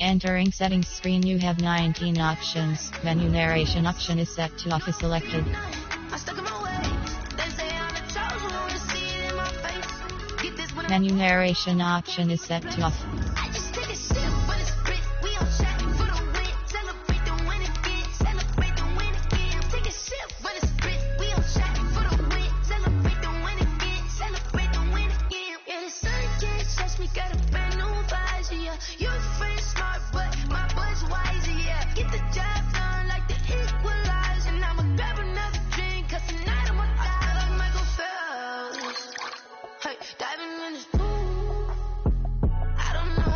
Entering settings screen, you have 19 options. Menu narration option is set to off is selected. Menu narration option is set to off. Diving in this pool, I don't know.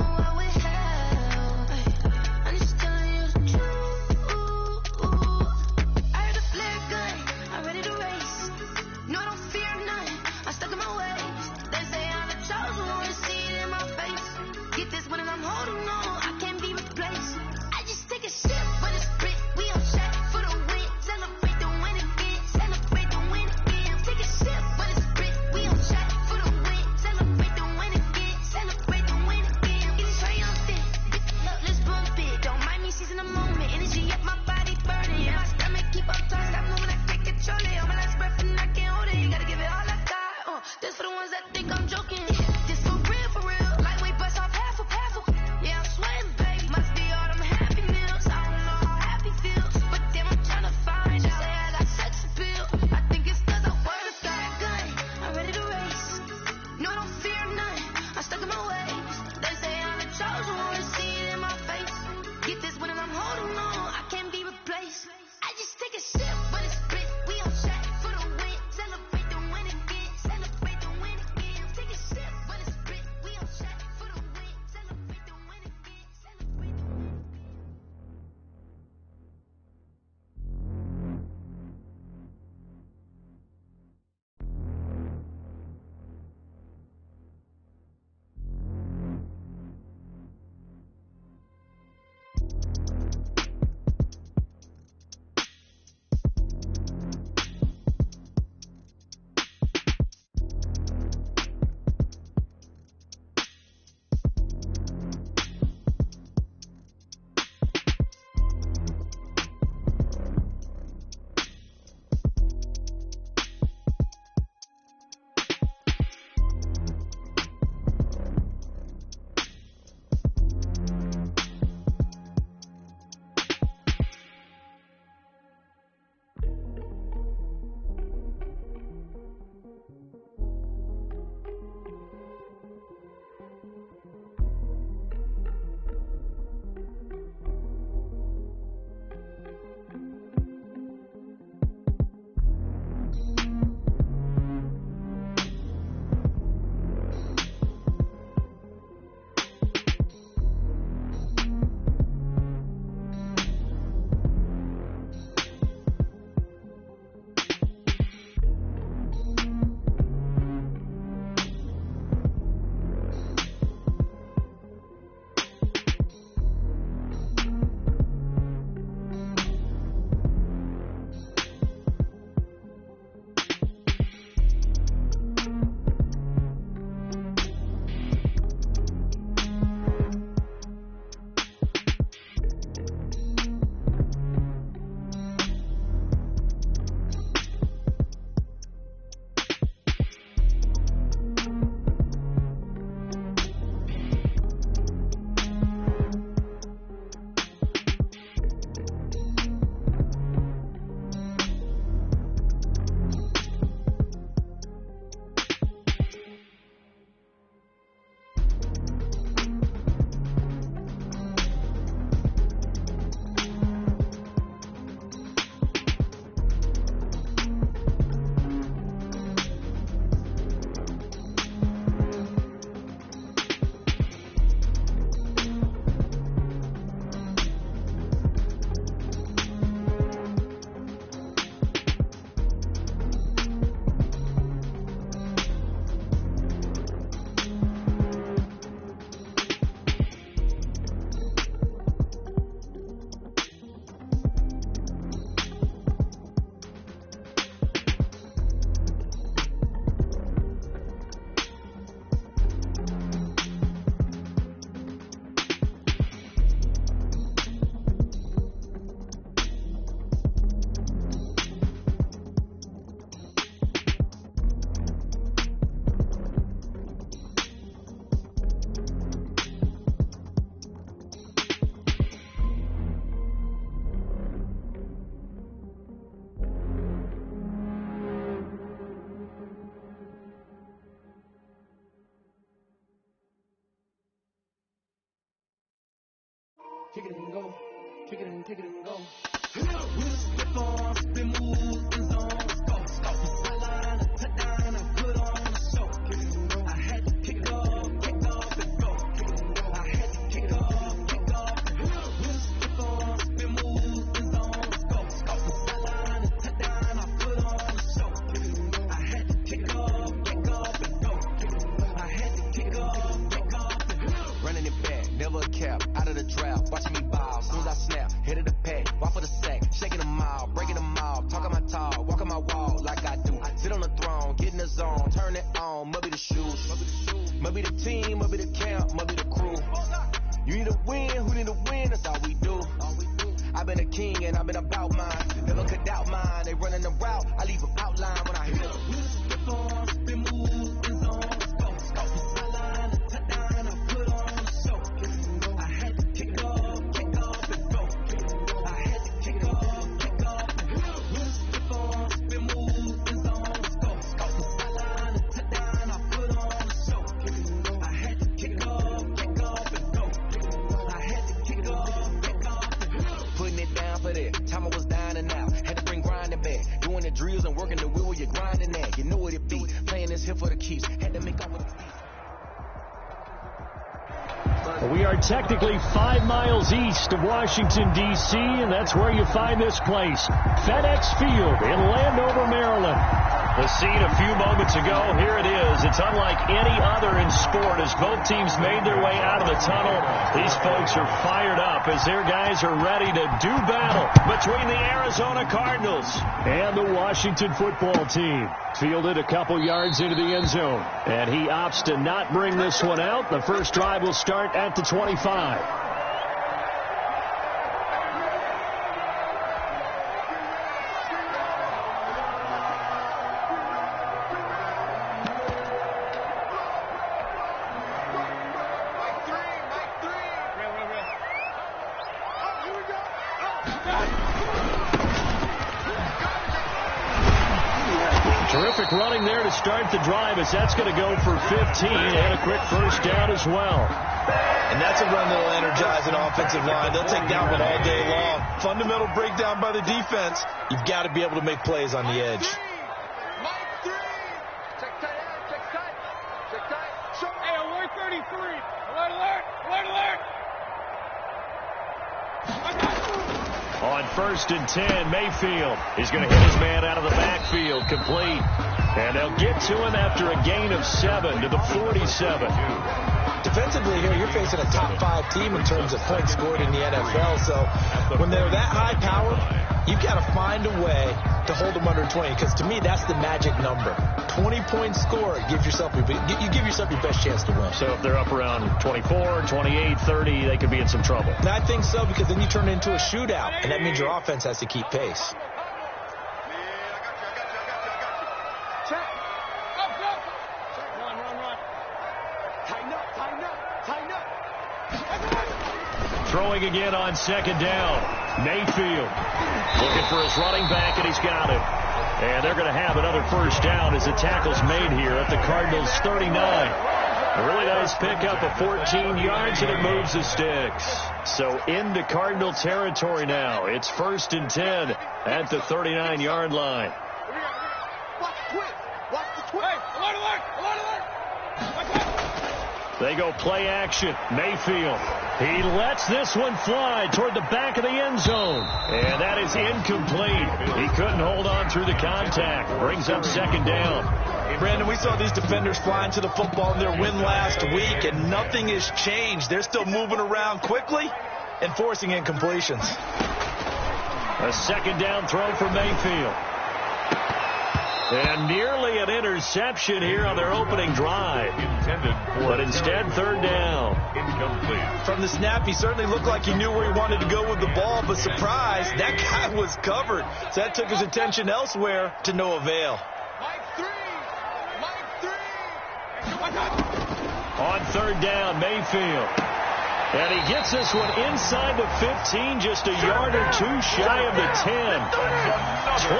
kick it and go, kick it and go. With arms, spin moves, in zone, let's go. Sideline, a touchdown, I put on a show. I had to kick off and go. I had to kick off and go. With arms, spin moves, in zone, let's go. Sideline, a touchdown, I put on a show. I had to kick off and go. I had to kick off and go. Running it back, never a cap, out of the draft, watching me ball, soon as I snap, head of the pack, walk for the sack, shaking them out, breaking them out, talking my talk, walking my wall like I do, sit on the throne, get in the zone, turn it on, must be the shoes, must be the team, must be the camp, must be the crew, you need to win, who need to win, that's all we do, I've been a king and I've been about mine, never could doubt mine, they running the route, I leave them outline when I hit them. Spin moves, in zone, let's go. Sideline, a touchdown, I put on a show. I had to kick off and go. I had to kick off and go. Spin moves, in zone, let's go. Sideline, a touchdown, I put on a show. I had to kick off and go. I had to kick off and go. Putting it down for that. Time I was down and out. Had to bring grinding back. Doing the drills and working the wheel where you're grinding at. You know what it be. Playing this here for the keeps. Had to make up with the We are technically 5 miles east of Washington, D.C., and that's where you find this place, FedEx Field in Landover, Maryland. The scene a few moments ago, here it is. It's unlike any other in sport as both teams made their way out of the tunnel. These folks are fired up as their guys are ready to do battle between the Arizona Cardinals and the Washington football team. Fielded a couple yards into the end zone, and he opts to not bring this one out. The first drive will start at the 25. Terrific running there to start the drive as that's going to go for 15 and a quick first down as well. And that's a run that'll energize an offensive line. They'll take that one all day long. Fundamental breakdown by the defense. You've got to be able to make plays on the edge. Check tight. Hey, alert 33. Alert. On 1st and 10, Mayfield is going to hit his man out of the backfield, complete. And they'll get to him after a gain of 7 to the 47. Defensively here, you're facing a top 5 team in terms of points scored in the NFL. So when they're that high power, you've got to find a way to hold them under 20. Because to me, that's the magic number. 20 points scored, you give yourself your best chance to win. So if they're up around 24, 28, 30, they could be in some trouble. And I think so, because then you turn it into a shootout, and that means your offense has to keep pace. Throwing again on 2nd down. Mayfield looking for his running back, and he's got it. And they're going to have another first down as the tackle's made here at the Cardinals' 39. A really nice pickup of 14 yards, and it moves the sticks. So into Cardinal territory now. It's 1st and 10 at the 39-yard line. Watch the twist. Alert. They go play action. Mayfield. He lets this one fly toward the back of the end zone. And that is incomplete. He couldn't hold on through the contact. Brings up 2nd down. Brandon, we saw these defenders flying to the football in their win last week, and nothing has changed. They're still moving around quickly and forcing incompletions. A 2nd down throw for Mayfield. And nearly an interception here on their opening drive. But instead, 3rd down. Incomplete. From the snap, he certainly looked like he knew where he wanted to go with the ball, but surprise, that guy was covered. So that took his attention elsewhere to no avail. On 3rd down, Mayfield. And he gets this one inside the 15, just a yard or two shy of the 10.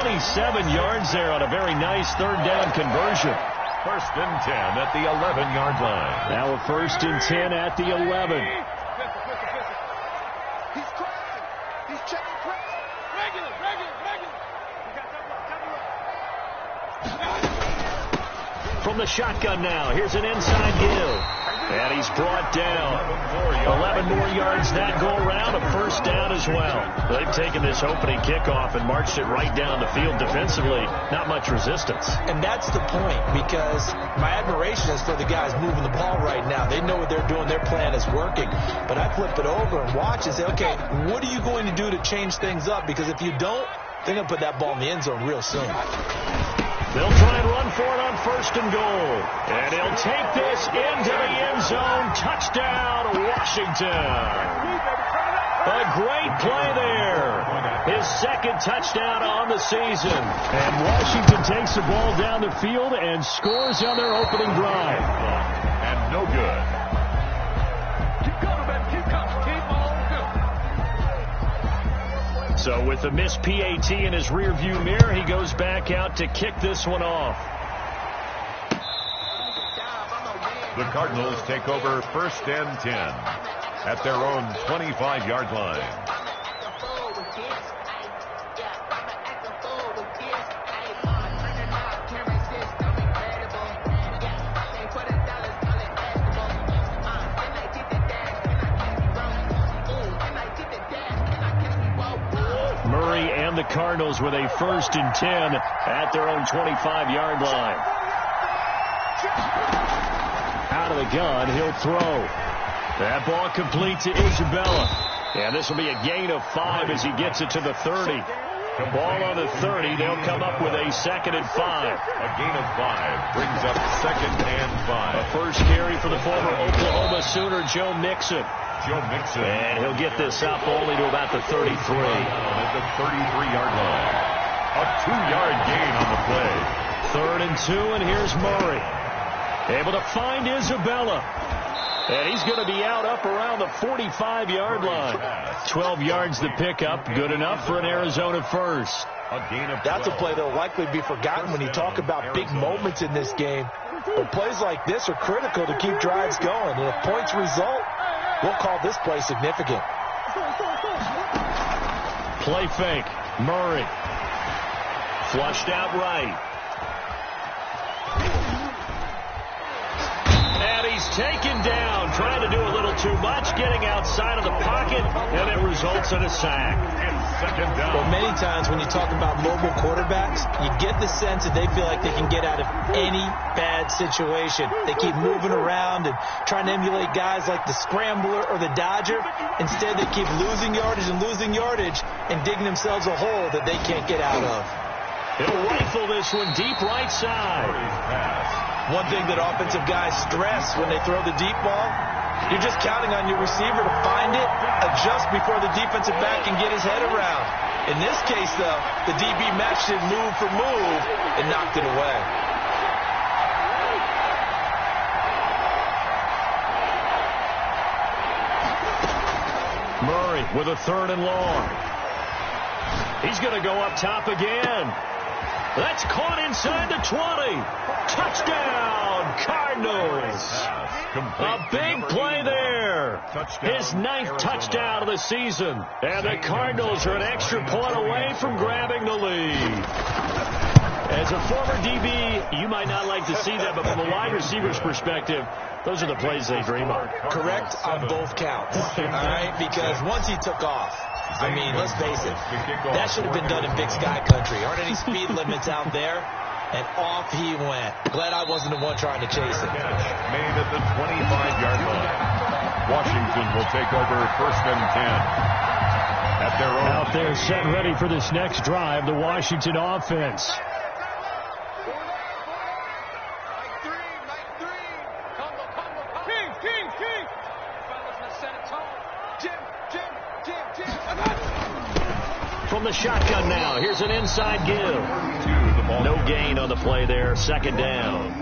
27 yards there on a very nice 3rd down conversion. 1st and 10 at the 11-yard line. Now a 1st and 10 at the 11. checking press. Regular. From the shotgun now, here's an inside give. And he's brought down. 11 more yards that go around, a first down as well. They've taken this opening kickoff and marched it right down the field defensively. Not much resistance. And that's the point, because my admiration is for the guys moving the ball right now. They know what they're doing. Their plan is working. But I flip it over and watch and say, okay, what are you going to do to change things up? Because if you don't, they're going to put that ball in the end zone real soon. They'll try and run for it on first and goal. And he'll take this into the end zone. Touchdown, Washington. A great play there. His second touchdown on the season. And Washington takes the ball down the field and scores on their opening drive. And no good. Keep going, baby. Keep coming. Keep on going. So with the missed PAT in his rearview mirror, he goes back out to kick this one off. The Cardinals take over first and 10 at their own 25-yard line. Murray and the Cardinals with a first and 10 at their own 25-yard line. Out of the gun, he'll throw. That ball complete to Isabella. And this will be a gain of 5 as he gets it to the 30. The ball on the 30, they'll come up with a second and 5. A gain of 5 brings up second and 5. A first carry for the former Oklahoma Sooner, Joe Mixon. And he'll get this up only to about the 33. At the 33-yard line. A 2-yard gain on the play. 3rd and 2, and here's Murray. Able to find Isabella. And he's going to be out up around the 45-yard line. 12 yards the pickup. Good enough for an Arizona first. That's a play that will likely be forgotten when you talk about big moments in this game. But plays like this are critical to keep drives going. And if points result, we'll call this play significant. Play fake. Murray. Flushed out right. And he's taken down, trying to do a little too much, getting outside of the pocket, and it results in a sack. Second down. Well, many times when you talk about mobile quarterbacks, you get the sense that they feel like they can get out of any bad situation. They keep moving around and trying to emulate guys like the Scrambler or the Dodger. Instead, they keep losing yardage and digging themselves a hole that they can't get out of. He'll rifle this one deep right side. One thing that offensive guys stress when they throw the deep ball, you're just counting on your receiver to find it, adjust before the defensive back can get his head around. In this case, though, the DB matched it move for move and knocked it away. Murray with a 3rd and long. He's going to go up top again. That's caught inside the 20. Touchdown, Cardinals. A big play there. His 9th touchdown of the season. And the Cardinals are an extra point away from grabbing the lead. As a former DB, you might not like to see that, but from a wide receiver's perspective, those are the plays they dream of. Correct on both counts. All right, because once he took off, I mean, let's face it, that should have been done in Big Sky Country. Aren't any speed limits out there? And off he went. Glad I wasn't the one trying to chase it. Made at the 25-yard line. Washington will take over first and 10. At their own. Out there set ready for this next drive, the Washington offense. From the shotgun now, here's an inside give. No gain on the play there, 2nd down.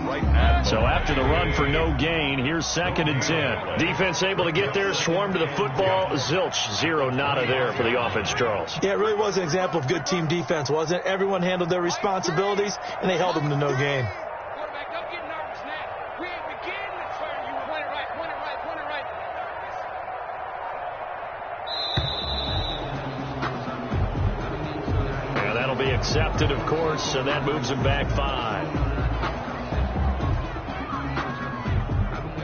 So after the run for no gain, here's 2nd and 10. Defense able to get there, swarm to the football. Zilch, 0 nada there for the offense, Charles. Yeah, it really was an example of good team defense, wasn't it? Everyone handled their responsibilities, and they held them to no gain. Quarterback, don't get nervous now. We ain't beginning to turn you. Point it right, point it right, point it right. be accepted, of course, and that moves him back 5.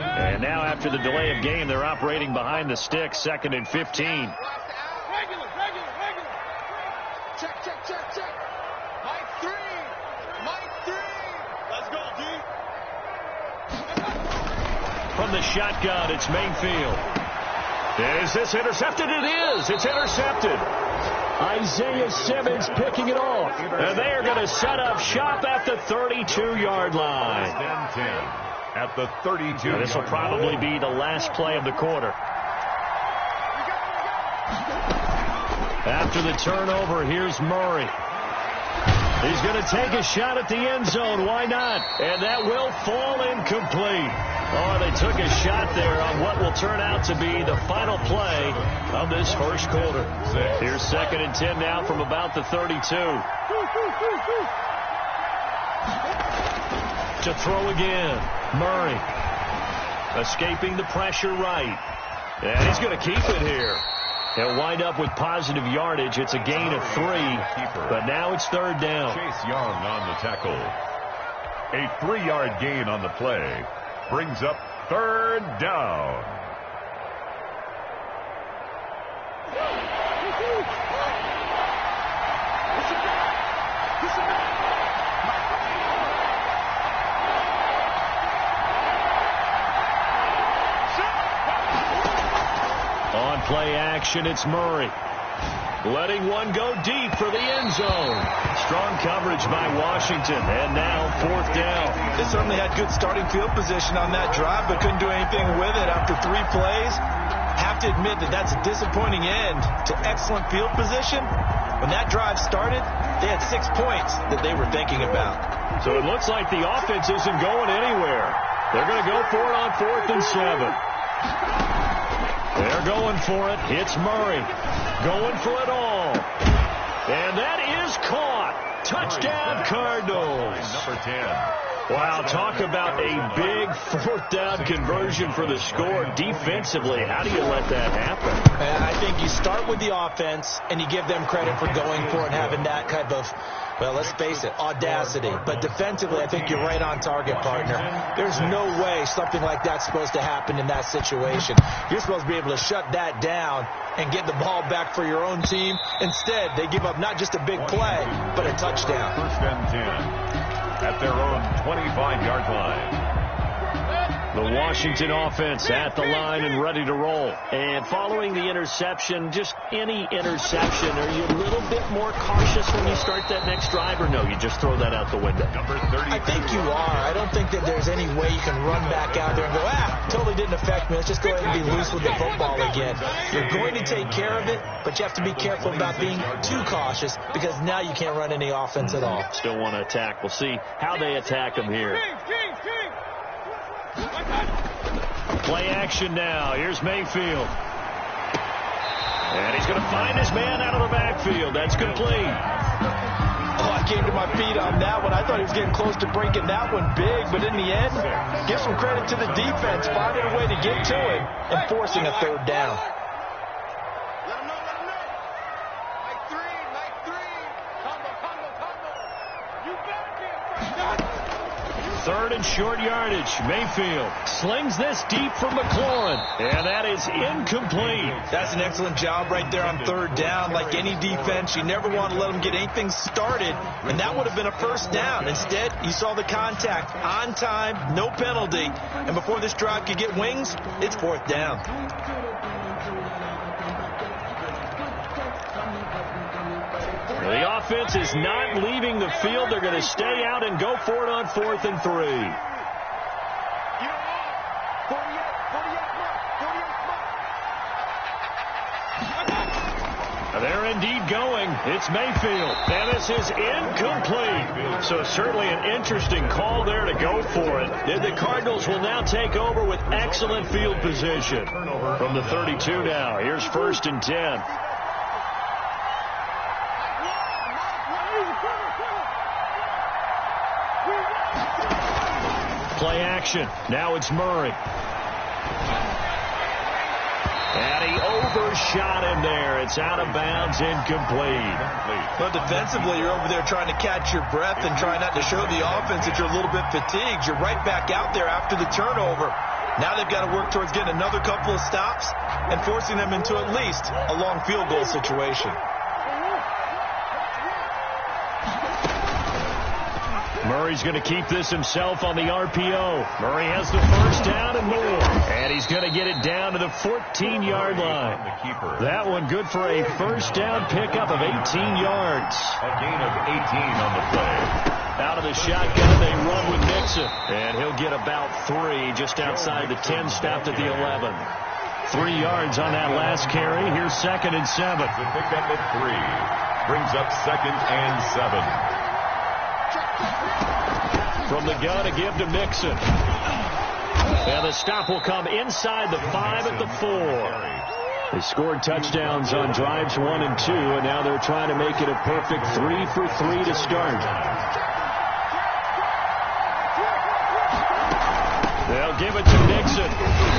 And now after the delay of game, they're operating behind the sticks, 2nd and 15. Regular. Check. Mike 3. Let's go, D. From the shotgun, it's Mayfield. Is this intercepted? It is. It's intercepted. Isaiah Simmons picking it off. And they are going to set up shop at the 32-yard line. 10-10 at the 32. This will probably be the last play of the quarter. After the turnover, here's Murray. He's going to take a shot at the end zone. Why not? And that will fall incomplete. Oh, they took a shot there on what will turn out to be the final play of this first quarter. Here's 2nd and 10 now from about the 32. To throw again. Murray. Escaping the pressure right. And he's going to keep it here. He'll wind up with positive yardage. It's a gain of 3, but now it's 3rd down. Chase Young on the tackle. A 3-yard gain on the play brings up 3rd down. On play action, it's Murray. Letting one go deep for the end zone. Strong coverage by Washington. And now 4th down. They certainly had good starting field position on that drive, but couldn't do anything with it after 3 plays. Have to admit that that's a disappointing end to excellent field position. When that drive started, they had 6 points that they were thinking about. So it looks like the offense isn't going anywhere. They're going to go for it on 4th and 7. They're going for it. It's Murray. Going for it all. And that is caught. Touchdown, Cardinals. Number 10. Wow, talk about a big 4th down conversion for the score defensively. How do you let that happen? And I think you start with the offense, and you give them credit for going for it and having that type of, well, let's face it, audacity. But defensively, I think you're right on target, partner. There's no way something like that's supposed to happen in that situation. You're supposed to be able to shut that down and get the ball back for your own team. Instead, they give up not just a big play, but a touchdown. 1st and 10 at their own 25-yard line. The Washington offense at the line and ready to roll. And following the interception, just any interception, are you a little bit more cautious when you start that next drive, or no, you just throw that out the window? Number 30. I think you are. I don't think that there's any way you can run back out there and go, totally didn't affect me. Let's just go ahead and be loose with the football again. You're going to take care of it, but you have to be careful about being too cautious because now you can't run any offense at all. Still want to attack. We'll see how they attack them here. Play action now. Here's Mayfield. And he's going to find his man out of the backfield. That's complete. Oh, I came to my feet on that one. I thought he was getting close to breaking that one big, but in the end, give some credit to the defense, finding a way to get to him and forcing a 3rd down. Let him know. Mike 3. Combo. You better be afraid. 3rd and short yardage. Mayfield slings this deep for McLaurin. And that is incomplete. That's an excellent job right there on 3rd down. Like any defense, you never want to let them get anything started. And that would have been a 1st down. Instead, you saw the contact on time, no penalty. And before this drive could get wings, it's 4th down. The offense is not leaving the field. They're going to stay out and go for it on 4th and 3. They're indeed going. It's Mayfield. And this is incomplete. So certainly an interesting call there to go for it. And the Cardinals will now take over with excellent field position. From the 32 now. Here's 1st and 10. Play action. Now it's Murray. And he overshot him there. It's out of bounds, incomplete. But defensively, you're over there trying to catch your breath and try not to show the offense that you're a little bit fatigued. You're right back out there after the turnover. Now they've got to work towards getting another couple of stops and forcing them into at least a long field goal situation. Murray's going to keep this himself on the RPO. Murray has the first down and more. And he's going to get it down to the 14-yard line. That one good for a first down pickup of 18 yards. A gain of 18 on the play. Out of the shotgun, they run with Mixon. And he'll get about 3 just outside the 10, stopped at the 11. 3 yards on that last carry. Here's 2nd and 7. The pickup of 3 brings up 2nd and 7. From the gun, a give to Mixon. And the stop will come inside the 5 at the 4. They scored touchdowns on drives 1 and 2, and now they're trying to make it a perfect 3 for 3 to start. They'll give it to Mixon.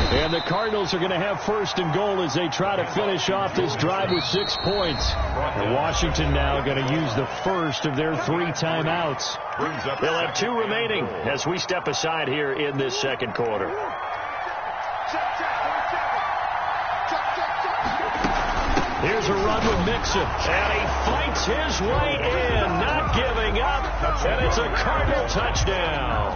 And the Cardinals are going to have 1st and goal as they try to finish off this drive with 6 points. And Washington now going to use the first of their 3 timeouts. They'll have 2 remaining as we step aside here in this second quarter. Here's a run with Mixon, and he fights his way in, not giving up, and it's a Cardinal touchdown.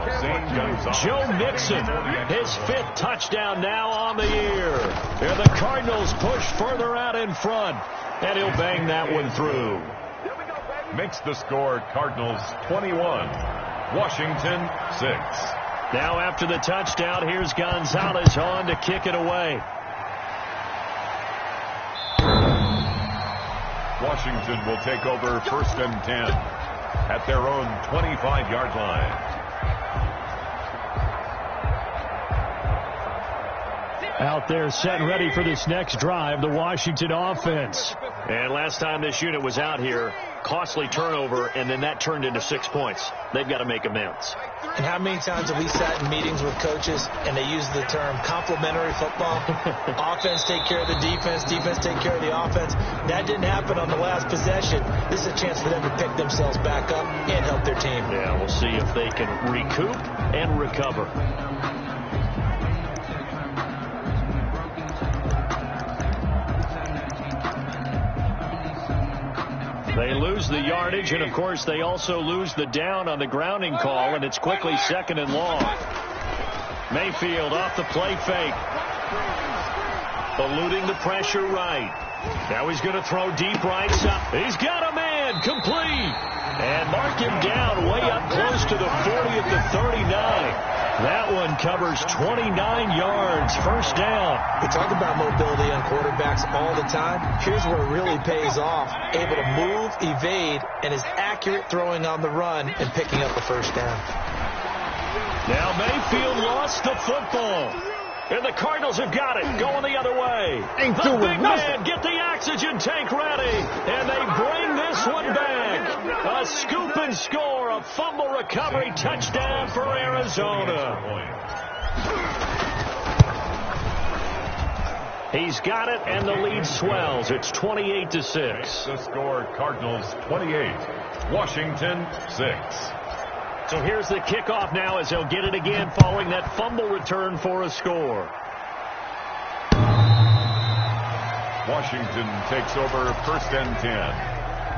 Joe Mixon, his 5th touchdown now on the year. And the Cardinals push further out in front, and he'll bang that one through. Makes the score Cardinals 21, Washington 6. Now after the touchdown, here's Gonzalez on to kick it away. Washington will take over 1st and 10 at their own 25-yard line. Out there set and ready for this next drive, the Washington offense. And last time this unit was out here, costly turnover, and then that turned into 6 points. They've got to make amends. And how many times have we sat in meetings with coaches and they use the term complementary football? Offense take care of the defense, defense take care of the offense. That didn't happen on the last possession. This is a chance for them to pick themselves back up and help their team. Yeah, we'll see if they can recoup and recover. They lose the yardage, and, of course, they also lose the down on the grounding call, and it's quickly 2nd and long. Mayfield off the play fake. Eluding the pressure right. Now he's going to throw deep right side. He's got a man, complete. And mark him down way up close to the 40 at the 39. That one covers 29 yards, first down. We talk about mobility on quarterbacks all the time. Here's where it really pays off. Able to move, evade, and is accurate throwing on the run and picking up the first down. Now Mayfield lost the football. And the Cardinals have got it, going the other way. The big man, get the oxygen tank ready. And they bring this one back. A scoop and score, a fumble recovery touchdown for Arizona. He's got it, and the lead swells. It's 28-6. The score Cardinals 28, Washington 6. So here's the kickoff now as they'll get it again following that fumble return for a score. Washington takes over 1st and 10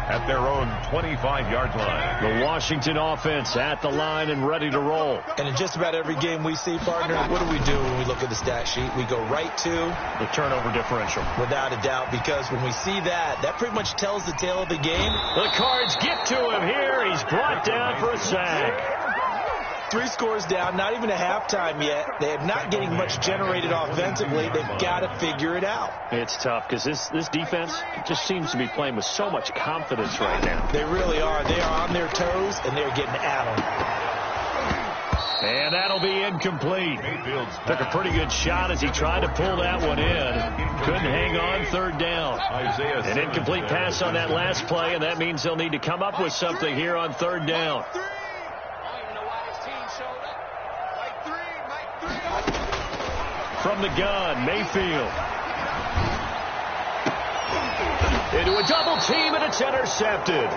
at their own 25-yard line. The Washington offense at the line and ready to roll. And in just about every game we see, partner, what do we do when we look at the stat sheet? We go right to the turnover differential. Without a doubt, because when we see that, that pretty much tells the tale of the game. The Cards get to him here. He's brought down for a sack. 3 scores down, not even a halftime yet. They are not getting much generated offensively. They've got to figure it out. It's tough because this defense just seems to be playing with so much confidence right now. They really are. They are on their toes, and they're getting at them. And that'll be incomplete. Took a pretty good shot as he tried to pull that one in. Couldn't hang on, 3rd down. An incomplete pass on that last play, and that means they'll need to come up with something here on 3rd down. From the gun, Mayfield. Into a double team, and it's intercepted.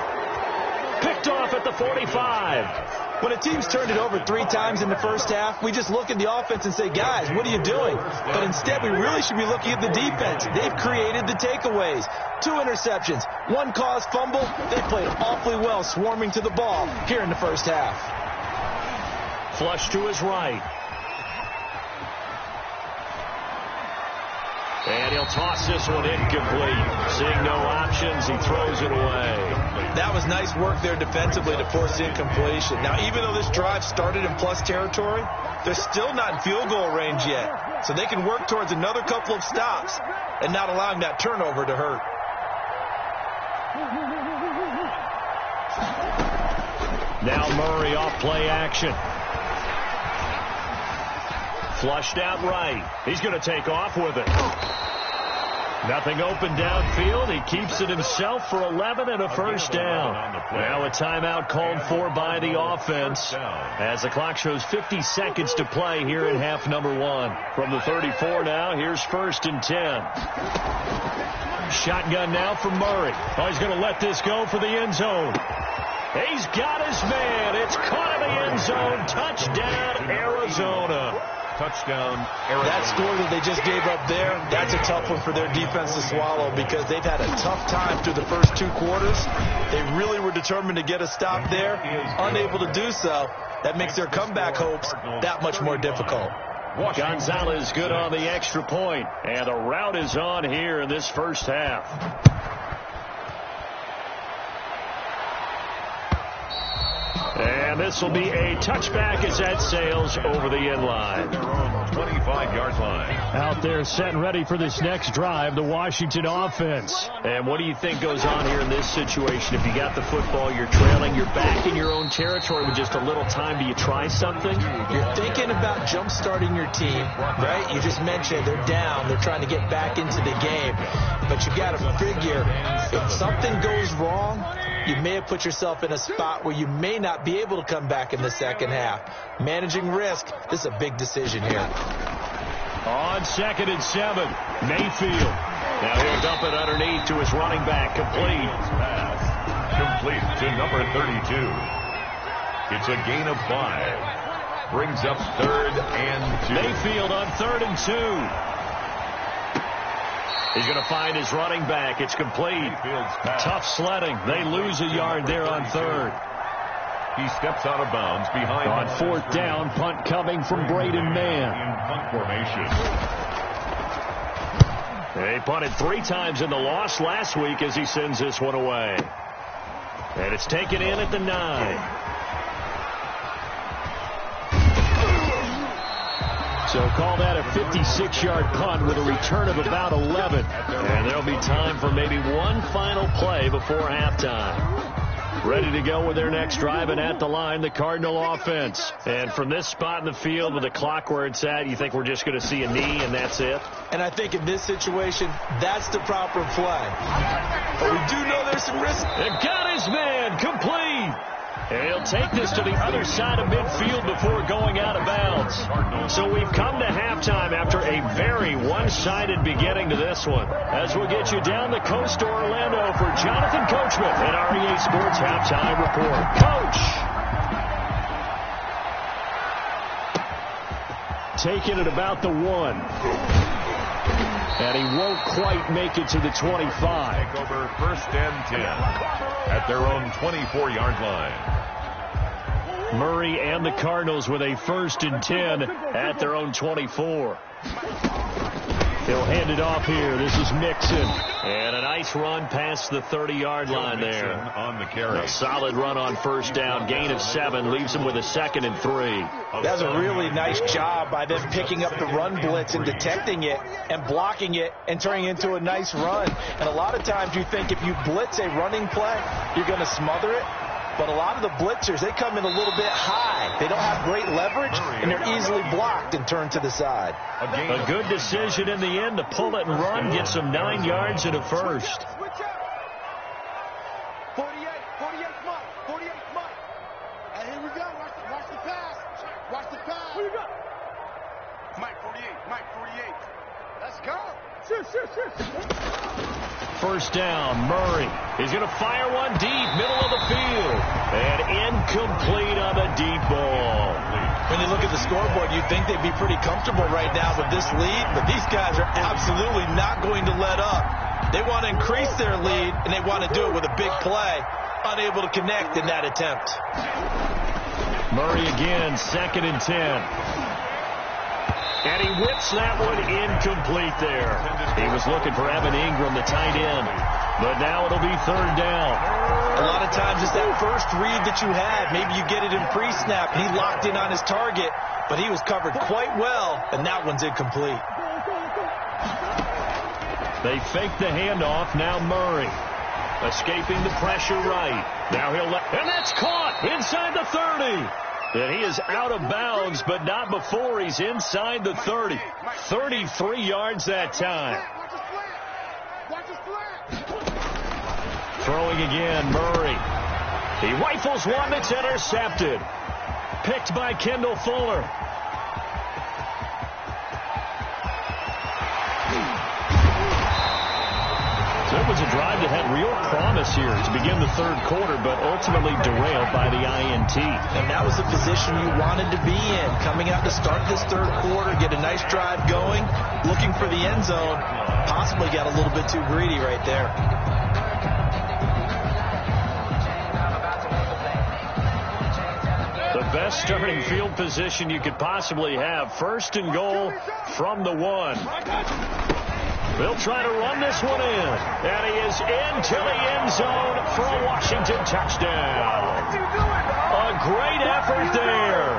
Picked off at the 45. When a team's turned it over 3 times in the first half, we just look at the offense and say, guys, what are you doing? But instead, we really should be looking at the defense. They've created the takeaways. 2 interceptions, 1 caused fumble. They played awfully well swarming to the ball here in the first half. Flush to his right. And he'll toss this one incomplete. Seeing no options, he throws it away. That was nice work there defensively to force incompletion. Now, even though this drive started in plus territory, they're still not in field goal range yet. So they can work towards another couple of stops and not allowing that turnover to hurt. Now Murray off play action. Flushed out right. He's going to take off with it. Nothing open downfield. He keeps it himself for 11 and a first down. Now a timeout called for by the offense as the clock shows 50 seconds to play here in half number 1. From the 34 now, here's 1st and 10. Shotgun now for Murray. Oh, he's going to let this go for the end zone. He's got his man. It's caught in the end zone. Touchdown, Arizona. Touchdown, Arizona. That score that they just gave up there, that's a tough one for their defense to swallow because they've had a tough time through the first 2 quarters. They really were determined to get a stop there, unable to do so. That makes their comeback hopes that much more difficult. Gonzalez good on the extra point, and the rout is on here in this first half. And this will be a touchback as that sails over the end line. 25-yard line. Out there set and ready for this next drive, the Washington offense. And what do you think goes on here in this situation? If you got the football, you're trailing, you're back in your own territory with just a little time. Do you try something? You're thinking about jump-starting your team, right? You just mentioned they're down. They're trying to get back into the game. But you got to figure if something goes wrong, you may have put yourself in a spot where you may not be able to come back in the second half. Managing risk, this is a big decision here. On 2nd and 7, Mayfield. Now he'll dump it underneath to his running back. Complete. Pass. Complete to number 32. It's a gain of 5. Brings up 3rd and 2. Mayfield on 3rd and 2. He's going to find his running back. It's complete. Tough sledding. They lose a yard there on 3rd. He steps out of bounds behind. On 4th down, punt coming from Braden Mann. In punt formation. They punted 3 times in the loss last week as he sends this one away. And it's taken in at the 9. So call that a 56-yard punt with a return of about 11. And there'll be time for maybe one final play before halftime. Ready to go with their next drive, and at the line, the Cardinal offense. And from this spot in the field with the clock where it's at, you think we're just going to see a knee and that's it? And I think in this situation, that's the proper play. But we do know there's some risk. They've got his man complete. And he'll take this to the other side of midfield before going out of bounds. So we've come to halftime after a very one-sided beginning to this one. As we'll get you down the coast to Orlando for Jonathan Coachman and REA Sports Halftime Report. Coach! Taking it about the 1. And he won't quite make it to the 25. Take over 1st and 10 at their own 24-yard line. Murray and the Cardinals with a 1st and 10 at their own 24. He'll hand it off here. This is Mixon. And a nice run past the 30-yard line there. On the carry. A solid run on 1st down. Gain of 7. Leaves him with a 2nd and 3. That's a really nice job by them picking up the run blitz and detecting it and blocking it and turning it into a nice run. And a lot of times you think if you blitz a running play, you're going to smother it. But a lot of the blitzers, they come in a little bit high. They don't have great leverage, and they're easily blocked and turned to the side. A good decision in the end to pull it and run, get some 9 yards and a first. 48, come on. 48, come on. And here we go. Watch the pass. Watch the pass. Who you got? Mike 48. Let's go. First down, Murray. He's going to fire one deep, middle of the field. And incomplete on the deep ball. When you look at the scoreboard, you'd think they'd be pretty comfortable right now with this lead, but these guys are absolutely not going to let up. They want to increase their lead, and they want to do it with a big play. Unable to connect in that attempt. Murray again, 2nd and 10. And he whips that one incomplete there. He was looking for Evan Ingram, the tight end. But now it'll be 3rd down. A lot of times it's that first read that you had. Maybe you get it in pre-snap, and he locked in on his target, but he was covered quite well, and that one's incomplete. They fake the handoff. Now Murray escaping the pressure right. Now he'll let, and that's caught inside the 30. And he is out of bounds, but not before he's inside the 30. 33 yards that time. Throwing again, Murray. He rifles one that's intercepted. Picked by Kendall Fuller. So it was a drive that had real promise here to begin the 3rd quarter, but ultimately derailed by the INT. And that was the position you wanted to be in. Coming out to start this 3rd quarter, get a nice drive going, looking for the end zone. Possibly got a little bit too greedy right there. The best starting field position you could possibly have. 1st and goal from the 1. They'll try to run this one in. And he is into the end zone for a Washington touchdown. A great effort there.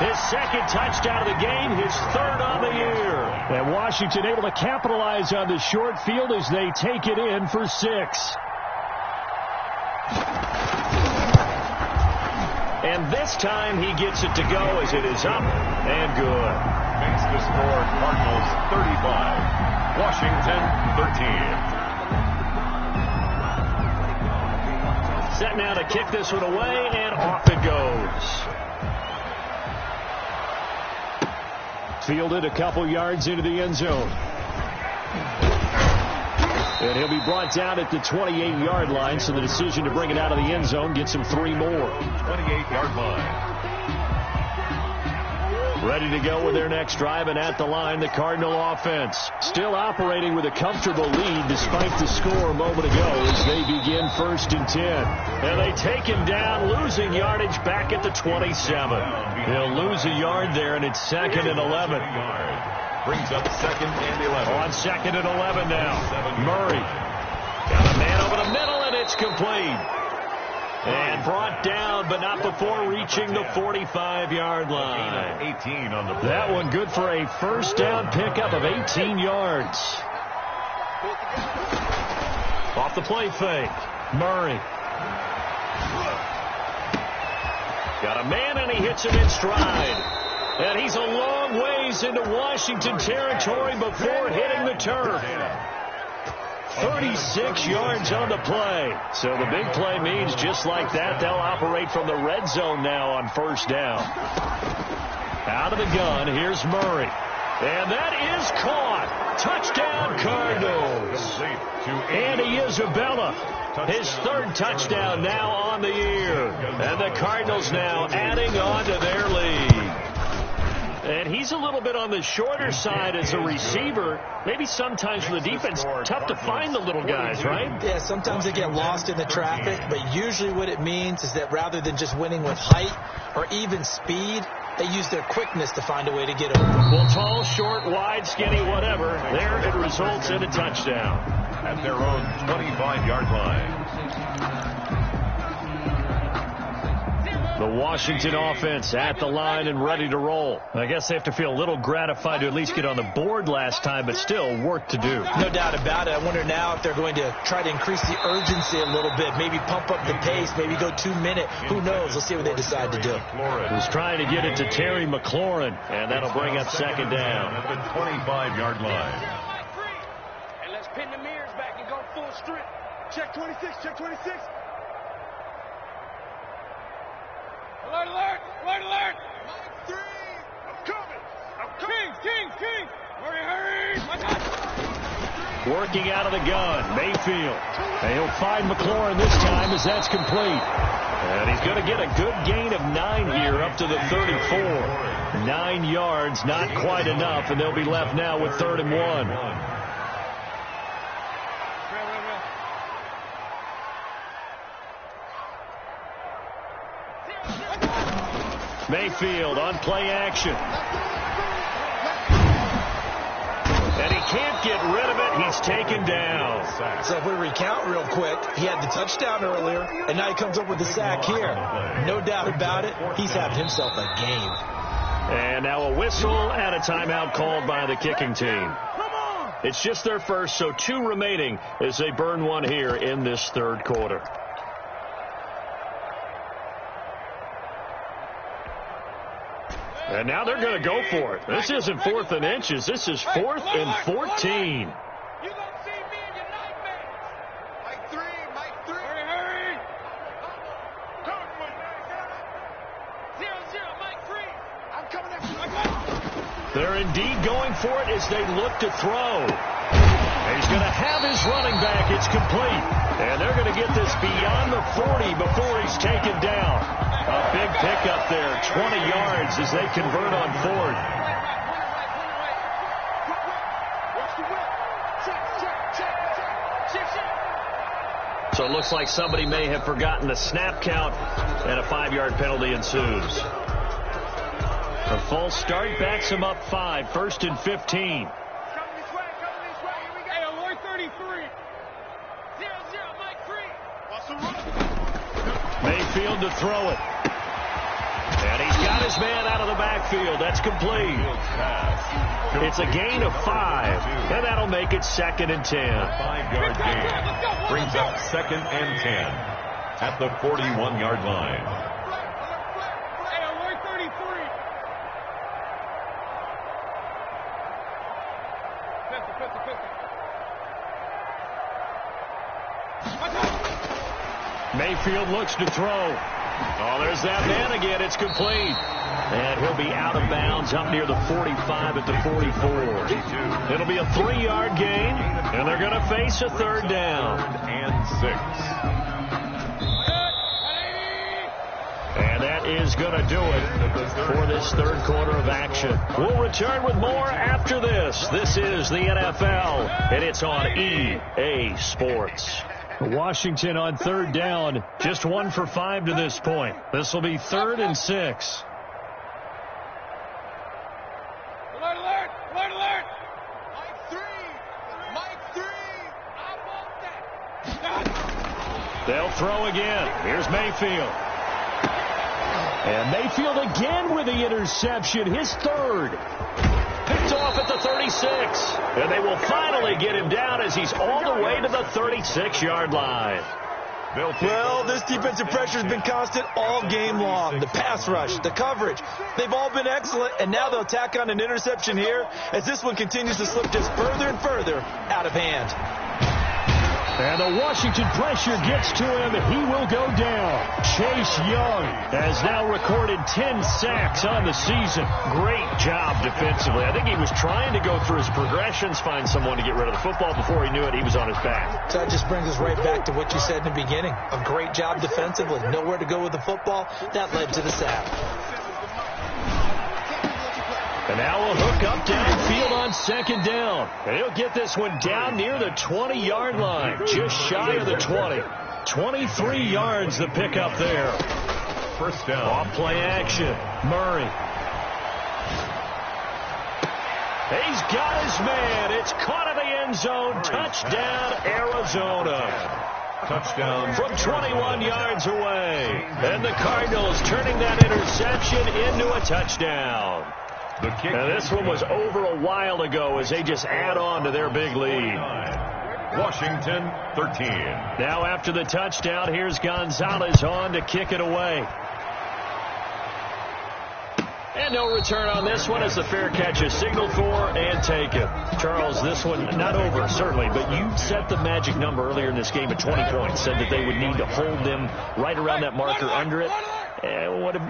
His 2nd touchdown of the game, his 3rd on the year. And Washington able to capitalize on the short field as they take it in for 6. And this time he gets it to go as it is up and good. Makes the score Cardinals 35. Washington 13. Set now to kick this one away, and off it goes. Fielded a couple yards into the end zone. And he'll be brought down at the 28-yard line, so the decision to bring it out of the end zone gets him 3 more. 28-yard line. Ready to go with their next drive, and at the line, the Cardinal offense. Still operating with a comfortable lead despite the score a moment ago as they begin 1st and 10. And they take him down, losing yardage back at the 27. They'll lose a yard there, and it's 2nd and 11. Brings up 2nd and 11. On 2nd and 11 now. Murray got a man over the middle, and it's complete. And brought down, but not before reaching the 45-yard line. 18 on the play. That one good for a 1st down pickup of 18 yards. Off the play fake. Murray. Got a man, and he hits him in stride. And he's a long ways into Washington territory before hitting the turf. 36 yards on the play. So the big play means just like that, they'll operate from the red zone now on 1st down. Out of the gun, here's Murray. And that is caught. Touchdown, Cardinals. Andy Isabella, his 3rd touchdown now on the year. And the Cardinals now adding on to their lead. And he's a little bit on the shorter side as a receiver. Maybe sometimes for the defense, tough to find the little guys, right? Yeah, sometimes they get lost in the traffic, but usually what it means is that rather than just winning with height or even speed, they use their quickness to find a way to get over. Well, tall, short, wide, skinny, whatever, there it results in a touchdown. At their own 25-yard line. The Washington offense at the line and ready to roll. I guess they have to feel a little gratified to at least get on the board last time, but still work to do. No doubt about it. I wonder now if they're going to try to increase the urgency a little bit, maybe pump up the pace, maybe go 2-minute. Who knows? Let's see what they decide to do. Was trying to get it to Terry McLaurin, and that'll bring up 2nd down. At the 25-yard line. And let's pin the mirrors back and go full strip. Check 26, check 26. Alert, alert, alert, alert. Line 3. I'm coming. I'm coming. King. Hurry. My God. Working out of the gun, Mayfield. And he'll find McLaurin this time as that's complete. And he's going to get a good gain of 9 here up to the 34. 9 yards, not quite enough, and they'll be left now with 3rd and 1. Mayfield on play action. And he can't get rid of it. He's taken down. So if we recount real quick, he had the touchdown earlier, and now he comes up with the sack here. No doubt about it, he's having himself a game. And now a whistle and a timeout called by the kicking team. It's just their first, so 2 remaining as they burn 1 here in this 3rd quarter. And now they're going to go for it. This isn't 4th and inches. This is 4th and 14. You gonna see me in your nightmares. Mike 3, Mike 3. Hurry. 0-0, Mike 3. I'm coming after you. They're indeed going for it as they look to throw. And he's going to have his running back. It's complete. And they're going to get this beyond the 40 before he's taken down. A big pickup there, 20 yards as they convert on 4th. So it looks like somebody may have forgotten the snap count, and a 5-yard penalty ensues. A false start backs him up 5, 1st and 15. Mayfield to throw it. And he's got his man out of the backfield. That's complete. It's a gain of 5, and that'll make it 2nd and 10. 5-yard gain brings up 2nd and 10 at the 41-yard line. Mayfield looks to throw. Oh, there's that man again. It's complete. And he'll be out of bounds up near the 45 at the 44. It'll be a 3-yard gain, and they're going to face a 3rd down. 3rd and 6. And that is going to do it for this 3rd quarter of action. We'll return with more after this. This is the NFL, and it's on EA Sports. Washington on 3rd down, just 1 for 5 to this point. This will be 3rd and 6. Alert, alert, alert, alert. Mike 3, I want that. They'll throw again. Here's Mayfield. And Mayfield again with the interception, his 3rd. Picked off at the 36. And they will finally get him down as he's all the way to the 36-yard line. Well, this defensive pressure has been constant all game long. The pass rush, the coverage, they've all been excellent, and now they'll tack on an interception here as this one continues to slip just further and further out of hand. And the Washington pressure gets to him. He will go down. Chase Young has now recorded 10 sacks on the season. Great job defensively. I think he was trying to go through his progressions, find someone to get rid of the football. Before he knew it, he was on his back. So that just brings us right back to what you said in the beginning. A great job defensively. Nowhere to go with the football. That led to the sack. And now we'll hook up downfield on 2nd down. And he'll get this one down near the 20-yard line, just shy of the 20. 23 yards the pickup there. 1st down. Off play action. Murray. He's got his man. It's caught in the end zone. Touchdown, Arizona. Touchdown from 21 yards away. And the Cardinals turning that interception into a touchdown. And this one was over a while ago as they just add on to their big lead. Washington 13. Now after the touchdown, here's Gonzalez on to kick it away. And no return on this one as the fair catch is signaled for and taken. Charles, this one not over, certainly, but you set the magic number earlier in this game at 20 points, said that they would need to hold them right around that marker under it.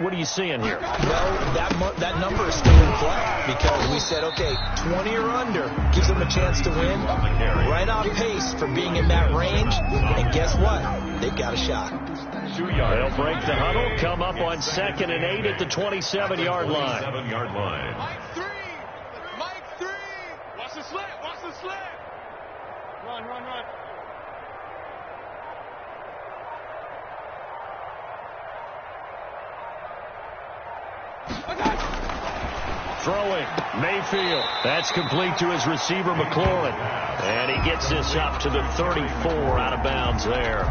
What are you seeing here? Well, that number is still in play because we said, okay, 20 or under gives them a chance to win. Right on pace for being in that range. And guess what? They've got a shot. 2 yards. They'll break the huddle, come up on 2nd and 8 at the 27-yard line. 27-yard line. Mike 3. Mike 3. Watch the slant. Watch the slant. Run, run, run. Throwing, Mayfield. That's complete to his receiver, McLaurin. And he gets this up to the 34 out of bounds there.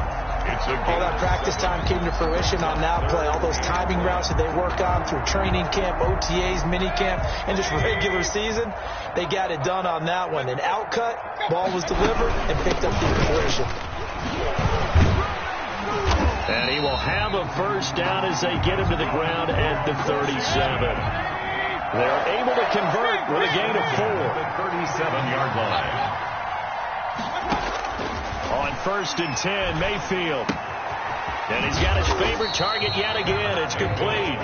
All that practice time came to fruition on that play. All those timing routes that they work on through training camp, OTAs, minicamp, and just regular season, they got it done on that one. An outcut, ball was delivered, and picked up the completion. And he will have a first down as they get him to the ground at the 37. They're able to convert with a gain of 4. The 37-yard line. On 1st and 10, Mayfield. And he's got his favorite target yet again. It's complete.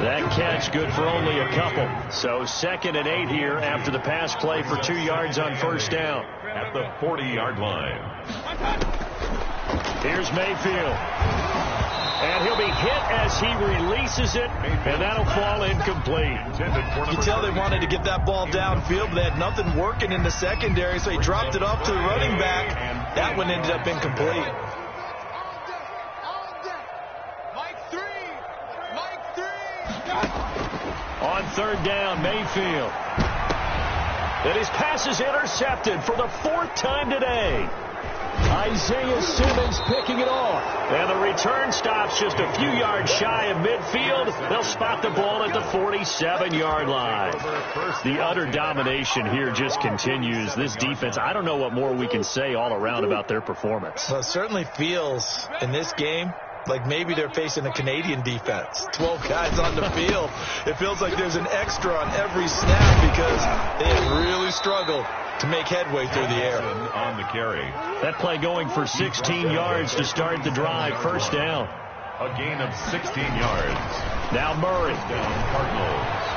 That catch good for only a couple. So 2nd and 8 here after the pass play for 2 yards on first down. At the 40-yard line. Here's Mayfield. And he'll be hit as he releases it, and that'll fall incomplete. You can tell they wanted to get that ball downfield, but they had nothing working in the secondary, so he dropped it off to the running back. That one ended up incomplete. Mike 3. Mike 3. On 3rd down, Mayfield. And his pass is intercepted for the 4th time today. Isaiah Simmons picking it off. And the return stops just a few yards shy of midfield. They'll spot the ball at the 47-yard line. The utter domination here just continues. This defense, I don't know what more we can say all around about their performance. Well, it certainly feels in this game like maybe they're facing a Canadian defense. 12 guys on the field. It feels like there's an extra on every snap because they have really struggled to make headway through the air. On the carry. That play going for 16 yards to start the drive. First down. A gain of 16 yards. Now Murray. Down Cardinals.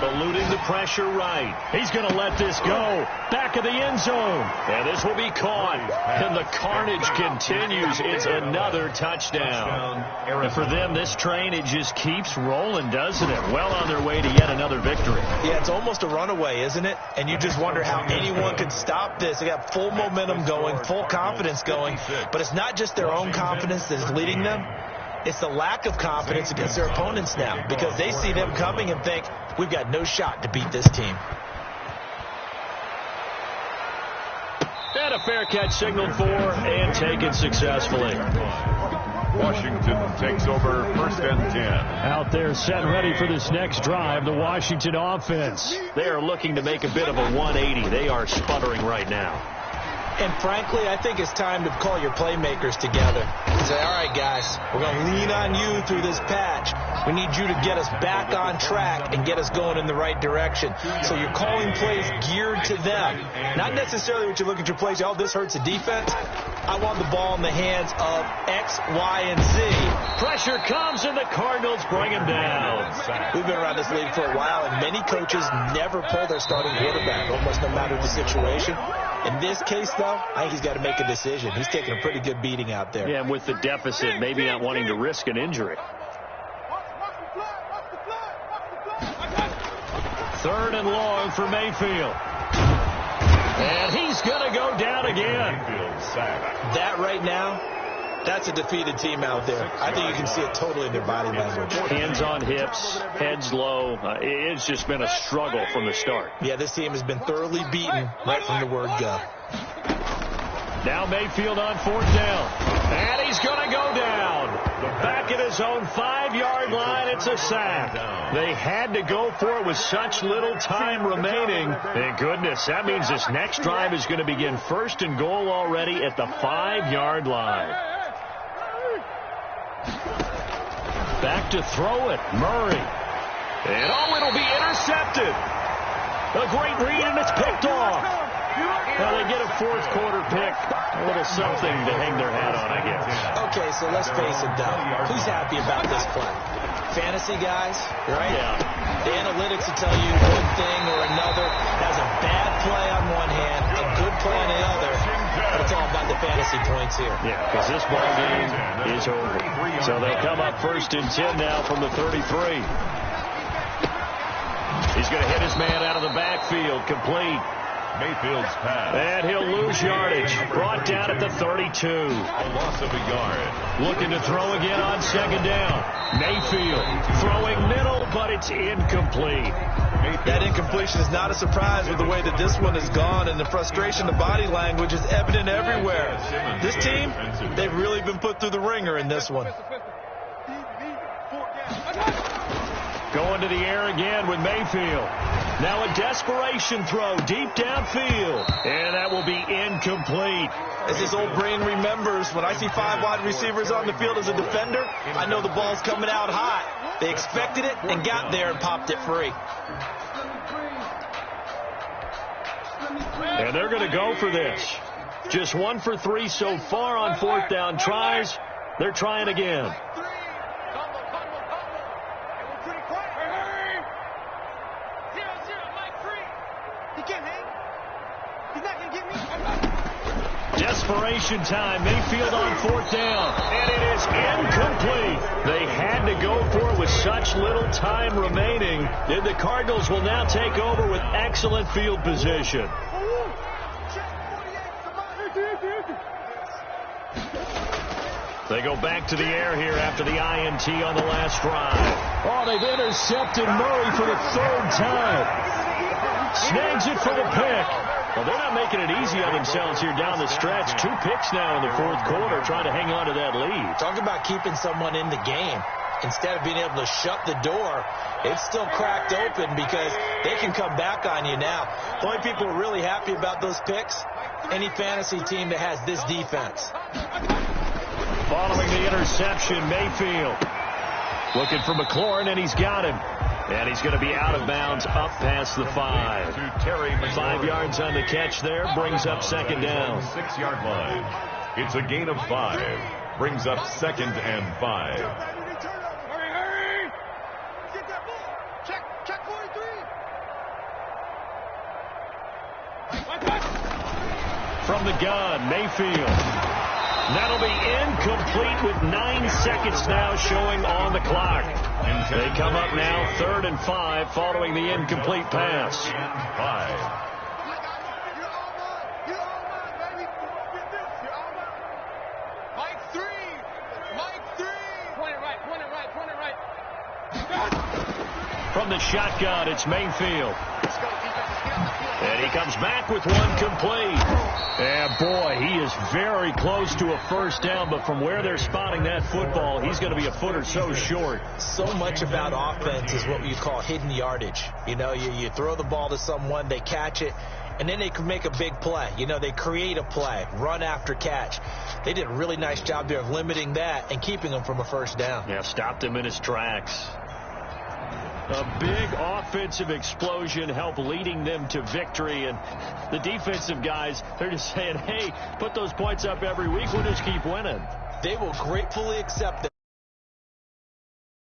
Eluding the pressure right. He's going to let this go. Back of the end zone. And this will be caught. And the carnage continues. It's another touchdown. And for them, this train, it just keeps rolling, doesn't it? Well on their way to yet another victory. Yeah, it's almost a runaway, isn't it? And you just wonder how anyone could stop this. They got full momentum going, full confidence going. But it's not just their own confidence that's leading them. It's the lack of confidence against their opponents now because they see them coming and think, we've got no shot to beat this team. And a fair catch signaled for and taken successfully. Washington takes over 1st and 10. Out there set ready for this next drive, the Washington offense. They are looking to make a bit of a 180. They are sputtering right now. And frankly, I think it's time to call your playmakers together and say, all right, guys, we're going to lean on you through this patch. We need you to get us back on track and get us going in the right direction. So you're calling plays geared to them. Not necessarily what you look at your plays, oh, this hurts the defense. I want the ball in the hands of X, Y, and Z. Pressure comes, and the Cardinals bring him down. We've been around this league for a while, and many coaches never pull their starting quarterback, almost no matter the situation. In this case, though, I think he's got to make a decision. He's taking a pretty good beating out there. Yeah, and with the deficit, maybe not wanting to risk an injury. 3rd and long for Mayfield. And he's going to go down again. That right now, that's a defeated team out there. I think you can see it totally in their body language. Hands on hips, heads low. It's just been a struggle from the start. Yeah, this team has been thoroughly beaten right from the word go. Now Mayfield on 4th down. And he's going to go down. Back at his own 5-yard line, it's a sack. They had to go for it with such little time remaining. Thank goodness, that means this next drive is going to begin 1st and goal already at the 5-yard line. Back to throw it, Murray. And it'll be intercepted. A great read, and it's picked off. Well, they get a fourth quarter pick. A little something to hang their hat on, I guess. Okay, so let's face it, though. Who's happy about this play? Fantasy guys, right? Yeah. The analytics will tell you one thing or another. That's a bad play on one hand, a good play on the other. But it's all about the fantasy points here. Yeah, because this ball game is over. So they come up 1st and 10 now from the 33. He's going to hit his man out of the backfield, complete. Mayfield's pass. And he'll lose yardage. Brought down at the 32. A loss of a yard. Looking to throw again on 2nd down. Mayfield throwing middle, but it's incomplete. That incompletion is not a surprise with the way that this one has gone, and the frustration, the body language is evident everywhere. This team, they've really been put through the ringer in this one. Going to the air again with Mayfield. Now a desperation throw deep downfield. And that will be incomplete. As his old brain remembers, when I see 5 wide receivers on the field as a defender, I know the ball's coming out hot. They expected it and got there and popped it free. And they're going to go for this. Just 1 for 3 so far on 4th down tries. They're trying again. Desperation time. Mayfield on 4th down. And it is incomplete. They had to go for it with such little time remaining. And the Cardinals will now take over with excellent field position. They go back to the air here after the INT on the last drive. Oh, they've intercepted Murray for the 3rd time. Snags it for the pick. Well, they're not making it easy on themselves here down the stretch. 2 picks now in the 4th quarter, trying to hang on to that lead. Talk about keeping someone in the game. Instead of being able to shut the door, it's still cracked open because they can come back on you now. The only people who are really happy about those picks, any fantasy team that has this defense. Following the interception, Mayfield looking for McLaurin, and he's got him. And he's going to be out of bounds up past the 5. 5 yards on the catch there. Brings up 2nd down. 6-yard line. It's a gain of 5. Brings up 2nd and 5. Hurry! Get that ball! Check 43! From the gun, Mayfield. That'll be incomplete with 9 seconds now showing on the clock. They come up now 3rd and 5 following the incomplete pass. 5. You're all mine, baby. You're all mine. Mike 3. Point it right. From the shotgun, it's Mayfield. And he comes back with one complete. And boy, he is very close to a 1st down, but from where they're spotting that football, he's going to be a foot or so short. So much about offense is what you call hidden yardage. You know, you throw the ball to someone, they catch it, and then they can make a big play. You know, they create a play, run after catch. They did a really nice job there of limiting that and keeping him from a 1st down. Yeah, stopped him in his tracks. A big offensive explosion helped leading them to victory. And the defensive guys, they're just saying, hey, put those points up every week. We'll just keep winning. They will gratefully accept that.